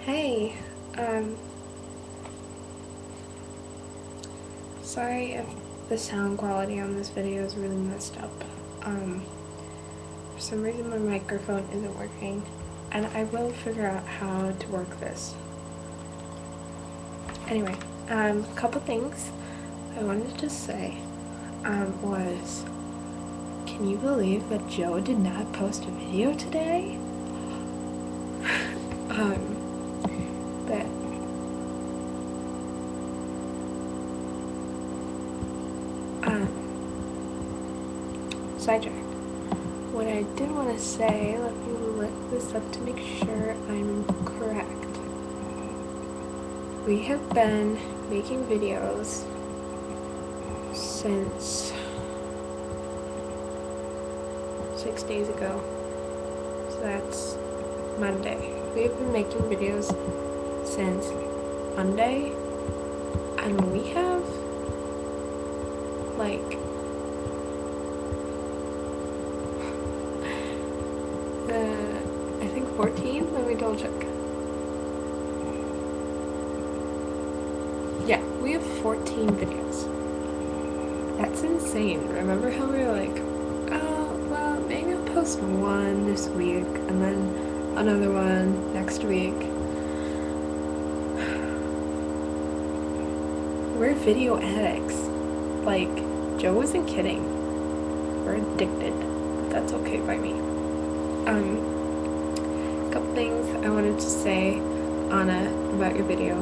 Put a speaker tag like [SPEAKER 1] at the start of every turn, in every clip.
[SPEAKER 1] Hey, um, sorry if the sound quality on this video is really messed up. For some reason my microphone isn't working, and I will figure out how to work this. Anyway, a couple things I wanted to say, was, can you believe that Joe did not post a video today? But sidetrack. What I did want to say, let me lift this up to make sure I'm correct. We have been making videos since 6 days ago. So that's Monday. We have been making videos since Monday, and we have like I think 14. Let me double check. Yeah, we have 14 videos. That's insane. Remember how we were like, oh, well, maybe I'll post one this week and then another one next week. We're video addicts. Like, Joe wasn't kidding. We're addicted. But that's okay by me. A couple things I wanted to say, Anna, about your video.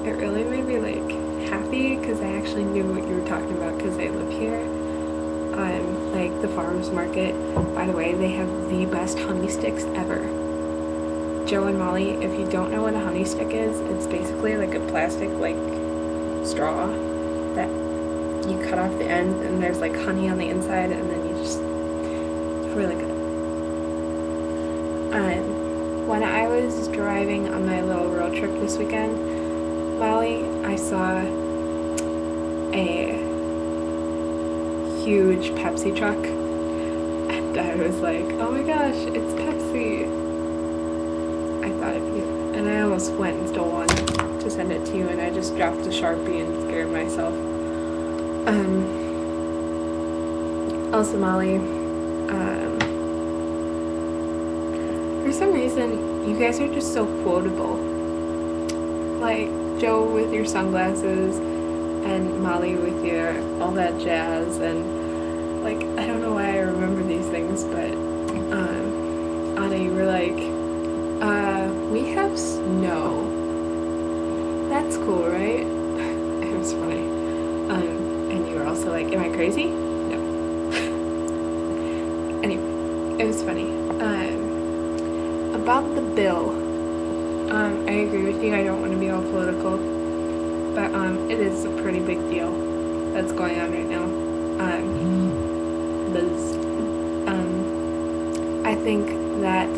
[SPEAKER 1] It really made me like happy because I actually knew what you were talking about because I live here. Like the farmers market. By the way, they have the best honey sticks ever. Joe and Molly, if you don't know what a honey stick is, it's basically like a plastic like straw that you cut off the end and there's like honey on the inside and then you just, it's really good. When I was driving on my little road trip this weekend, Molly, I saw a huge Pepsi truck and I was like, oh my gosh, it's Pepsi. I thought of you, and I almost went and stole one to send it to you, and I just dropped a Sharpie and scared myself. Also, Molly, for some reason, you guys are just so quotable. Like, Joe with your sunglasses, and Molly with your all that jazz, and, like, I don't know why I remember these things, but, Anna, you were like, we have snow. That's cool, right? It was funny. And you were also like, am I crazy? No. Anyway, it was funny. About the bill, I agree with you, I don't want to be all political, but it is a pretty big deal that's going on right now. I think that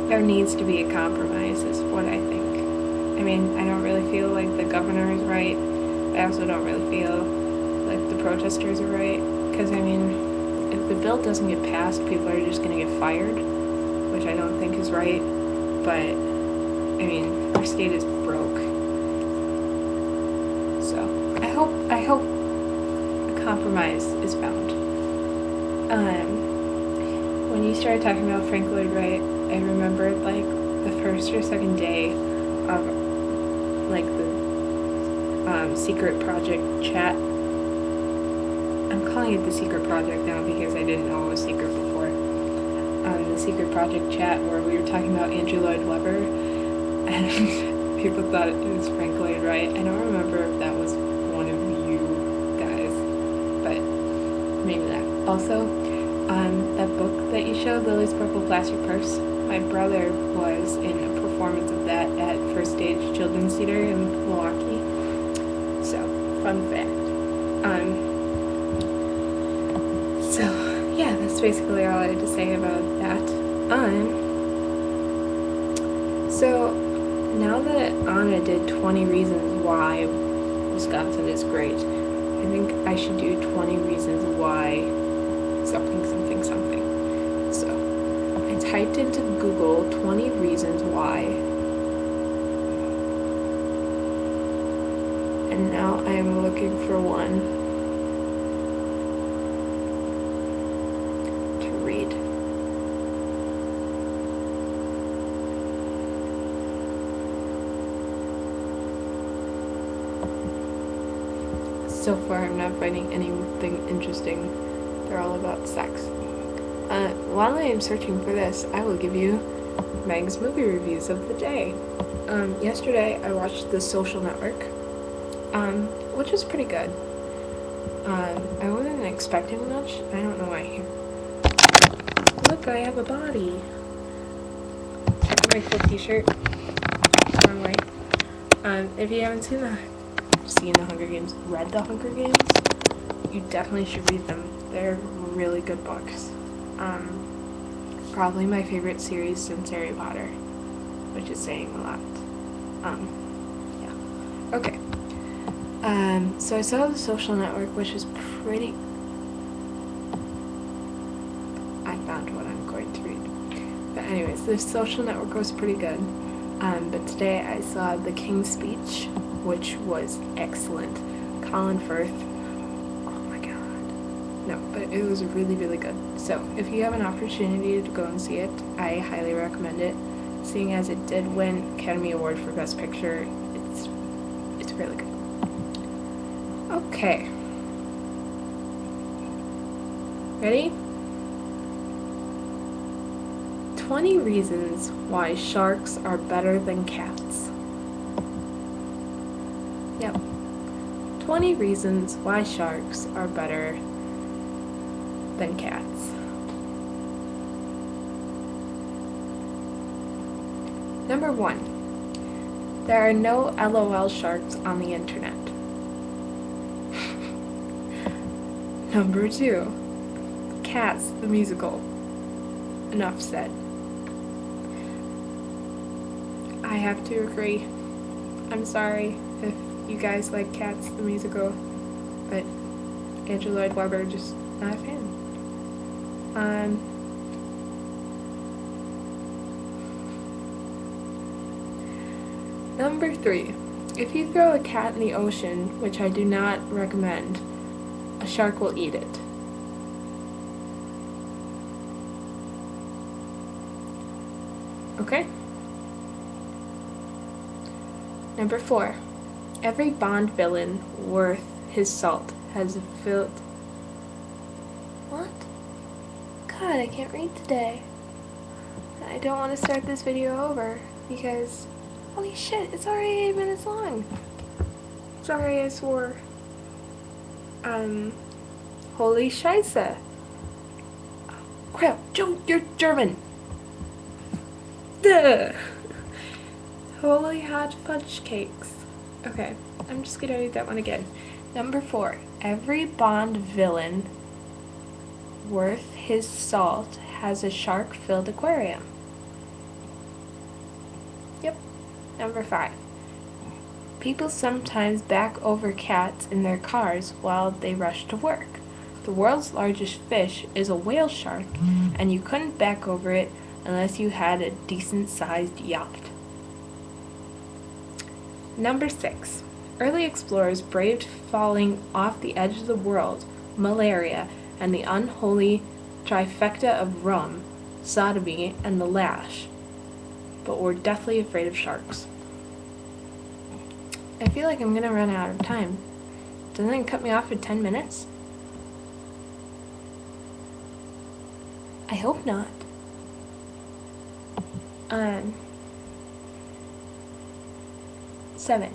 [SPEAKER 1] there needs to be a compromise is what I think. I mean, I don't really feel like the governor is right. I also don't really feel like the protesters are right. Because, I mean, if the bill doesn't get passed, people are just going to get fired, which I don't think is right. But, I mean, our state is broke. So, I hope a compromise is found. When you started talking about Frank Lloyd Wright, I remembered, like, the first or second day of, like, the Secret Project chat. I'm calling it the Secret Project now because I didn't know it was secret before. The Secret Project chat where we were talking about Andrew Lloyd Webber, and people thought it was Frank Lloyd Wright. I don't remember if that was one of you guys, but maybe that. Also, that book that you showed, Lily's Purple Plastic Purse, my brother was in a performance of that at First Stage Children's Theater in Milwaukee. So, fun fact. So, yeah, that's basically all I had to say about that. So, now that Anna did 20 reasons why Wisconsin is great, I think I should do 20 reasons why something. So, I typed into Google 20 reasons and now I am looking for one to read. So far, I'm not finding anything interesting. They're all about sex. While I am searching for this, I will give you Meg's movie reviews of the day. Yesterday, I watched The Social Network, which was pretty good. I wasn't expecting much. I don't know why. Look, I have a body. My cool t-shirt. Wrong way. If you haven't seen the Hunger Games, read the Hunger Games, you definitely should read them. They're really good books. Probably my favorite series since Harry Potter, which is saying a lot. Yeah. Okay. So I saw The Social Network, which is pretty... I found what I'm going to read. But anyways, The Social Network was pretty good. But today I saw The King's Speech, which was excellent. Colin Firth. Oh my god. No, but it was really, really good. So if you have an opportunity to go and see it, I highly recommend it. Seeing as it did win Academy Award for Best Picture, it's really good. Okay. Ready? 20 reasons why sharks are better than cats. Yep. 20 reasons why sharks are better than cats. Number 1. There are no LOL sharks on the internet. Number 2. Cats the musical. Enough said. I have to agree. I'm sorry if you guys like Cats the musical, but Andrew Lloyd Webber, just not a fan. Number 3. If you throw a cat in the ocean, which I do not recommend, a shark will eat it. Okay? Number 4. Every Bond villain worth his salt has filled... What? God, I can't read today. I don't want to start this video over because... Holy shit, it's already 8 minutes long. Sorry, I swore. Holy Scheisse. Crap, Joe, you're German. Duh. Holy hot fudge cakes. Okay, I'm just gonna read that one again. Number 4. Every Bond villain worth his salt has a shark-filled aquarium. Yep. Number 5. People sometimes back over cats in their cars while they rush to work. The world's largest fish is a whale shark, and you couldn't back over it unless you had a decent-sized yacht. Number 6. Early explorers braved falling off the edge of the world, malaria, and the unholy trifecta of rum, sodomy, and the lash, but were deathly afraid of sharks. I feel like I'm gonna run out of time. Doesn't it cut me off at 10 minutes? I hope not. 7.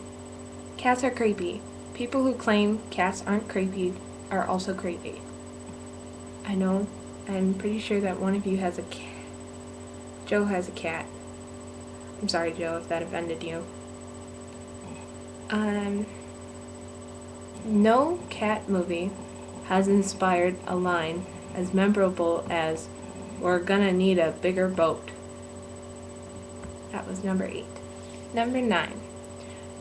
[SPEAKER 1] Cats are creepy. People who claim cats aren't creepy are also creepy. I know. I'm pretty sure that one of you has a cat. Joe has a cat. I'm sorry, Joe, if that offended you. No cat movie has inspired a line as memorable as, "We're gonna need a bigger boat." That was number 8. Number 9.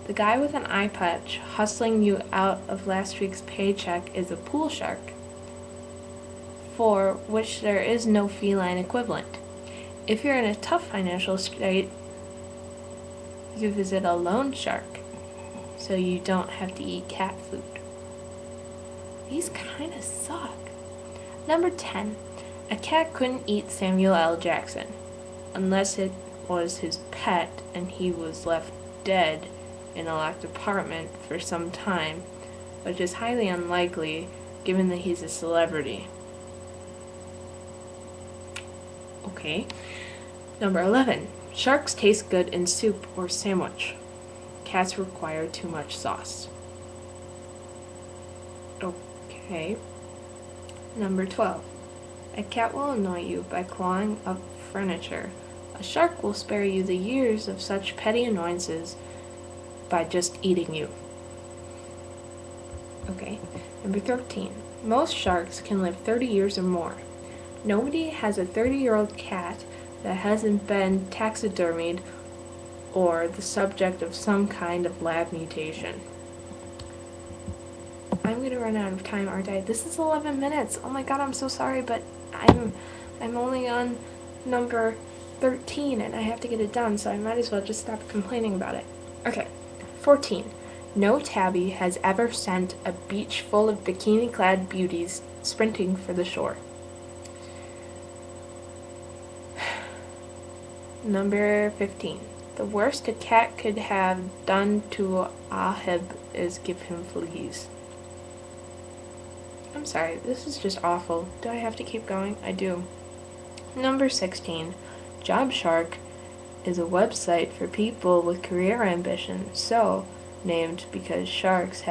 [SPEAKER 1] The guy with an eye patch hustling you out of last week's paycheck is a pool shark, for which there is no feline equivalent. If you're in a tough financial state, you visit a loan shark. so you don't have to eat cat food. These kind of suck. Number 10. A cat couldn't eat Samuel L. Jackson unless it was his pet and he was left dead in a locked apartment for some time, which is highly unlikely given that he's a celebrity. Okay. Number 11. Sharks taste good in soup or sandwich. Cats require too much sauce. Okay. Number 12. A cat will annoy you by clawing up furniture. A shark will spare you the years of such petty annoyances by just eating you. Okay. Number 13. Most sharks can live 30 years or more. Nobody has a 30-year-old cat that hasn't been taxidermied or the subject of some kind of lab mutation. I'm going to run out of time, aren't I? This is 11 minutes. Oh my god, I'm so sorry, but I'm only on number 13 and I have to get it done, so I might as well just stop complaining about it. Okay. 14. No tabby has ever sent a beach full of bikini-clad beauties sprinting for the shore. Number 15. The worst a cat could have done to Ahib is give him fleas. I'm sorry, this is just awful. Do I have to keep going? I do. Number 16. JobShark is a website for people with career ambition, so named because sharks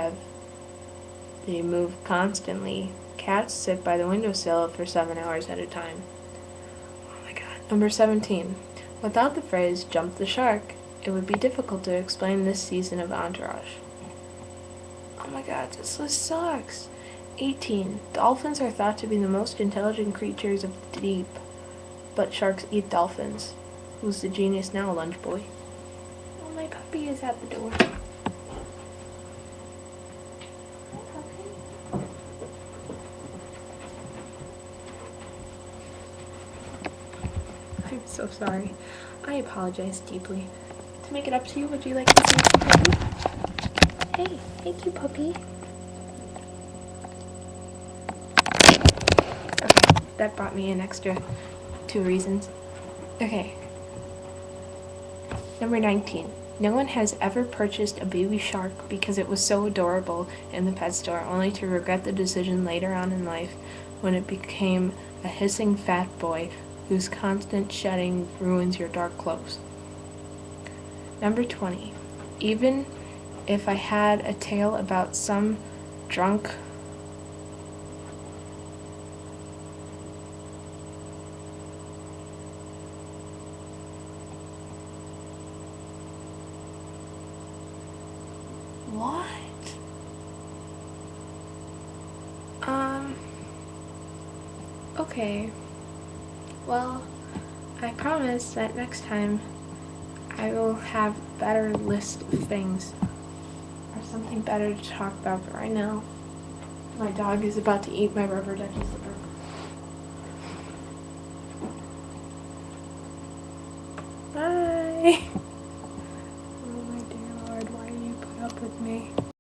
[SPEAKER 1] they move constantly. Cats sit by the windowsill for 7 hours at a time. Oh my god. Number 17. Without the phrase jump the shark, it would be difficult to explain this season of Entourage. Oh my god, this list sucks. 18. Dolphins are thought to be the most intelligent creatures of the deep, but sharks eat dolphins. Who's the genius now, Lunch Boy? Oh, my puppy is at the door. I'm so sorry. I apologize deeply. To make it up to you, would you like to say puppy? Hey, thank you, puppy. Okay, that brought me an extra 2 reasons. Okay. Number 19. No one has ever purchased a baby shark because it was so adorable in the pet store, only to regret the decision later on in life when it became a hissing fat boy whose constant shedding ruins your dark clothes. Number 20. Even if I had a tale about some drunk What? Okay. Well, I promise that next time I will have a better list of things or something better to talk about, but right now my dog is about to eat my rubber ducky slipper. Bye!